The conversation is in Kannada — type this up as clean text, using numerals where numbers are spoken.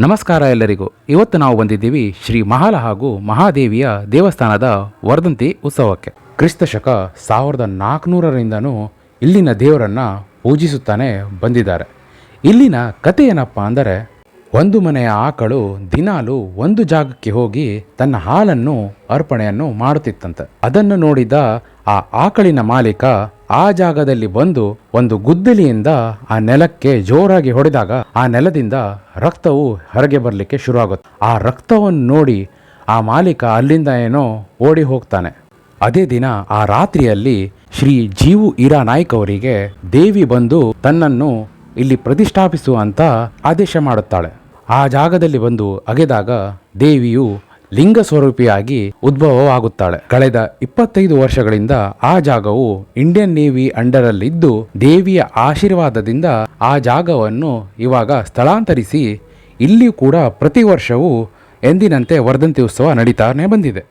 ನಮಸ್ಕಾರ ಎಲ್ಲರಿಗೂ. ಇವತ್ತು ನಾವು ಬಂದಿದ್ದೀವಿ ಶ್ರೀ ಮಹಾಲ ಹಾಗೂ ಮಹಾದೇವಿಯ ದೇವಸ್ಥಾನದ ವರ್ಧಂತಿ ಉತ್ಸವಕ್ಕೆ. ಕ್ರಿಸ್ತಶಕ 1400ರಿಂದನೂ ಇಲ್ಲಿನ ದೇವರನ್ನು ಪೂಜಿಸುತ್ತಾನೆ ಬಂದಿದ್ದಾರೆ. ಇಲ್ಲಿನ ಕತೆ ಏನಪ್ಪ ಅಂದರೆ, ಒಂದು ಮನೆಯ ಆಕಳು ದಿನಾಲು ಒಂದು ಜಾಗಕ್ಕೆ ಹೋಗಿ ತನ್ನ ಹಾಲನ್ನು ಅರ್ಪಣೆಯನ್ನು ಮಾಡುತ್ತಿತ್ತಂತೆ. ಅದನ್ನು ನೋಡಿದ ಆ ಆಕಳಿನ ಮಾಲೀಕ ಆ ಜಾಗದಲ್ಲಿ ಬಂದು ಒಂದು ಗುದ್ದಲಿಯಿಂದ ಆ ನೆಲಕ್ಕೆ ಜೋರಾಗಿ ಹೊಡೆದಾಗ ಆ ನೆಲದಿಂದ ರಕ್ತವು ಹೊರಗೆ ಬರಲಿಕ್ಕೆ ಶುರುವಾಗುತ್ತೆ. ಆ ರಕ್ತವನ್ನು ನೋಡಿ ಆ ಮಾಲೀಕ ಅಲ್ಲಿಂದ ಏನೋ ಓಡಿ ಹೋಗ್ತಾನೆ. ಅದೇ ದಿನ ಆ ರಾತ್ರಿಯಲ್ಲಿ ಶ್ರೀ ಜೀವು ಈರಾ ನಾಯ್ಕ್ ಅವರಿಗೆ ದೇವಿ ಬಂದು ತನ್ನನ್ನು ಇಲ್ಲಿ ಪ್ರತಿಷ್ಠಾಪಿಸುವಂತ ಆದೇಶ ಮಾಡುತ್ತಾಳೆ. ಆ ಜಾಗದಲ್ಲಿ ಬಂದು ಅಗೆದಾಗ ದೇವಿಯು ಲಿಂಗ ಸ್ವರೂಪಿಯಾಗಿ ಉದ್ಭವವಾಗುತ್ತಾಳೆ. ಕಳೆದ 25 ವರ್ಷಗಳಿಂದ ಆ ಜಾಗವು ಇಂಡಿಯನ್ ನೇವಿ ಅಂಡರಲ್ಲಿದ್ದು ದೇವಿಯ ಆಶೀರ್ವಾದದಿಂದ ಆ ಜಾಗವನ್ನು ಇವಾಗ ಸ್ಥಳಾಂತರಿಸಿ ಇಲ್ಲಿ ಕೂಡ ಪ್ರತಿ ವರ್ಷವೂ ಎಂದಿನಂತೆ ವರ್ಧಂತಿ ಉತ್ಸವ ನಡೀತಾನೆ ಬಂದಿದೆ.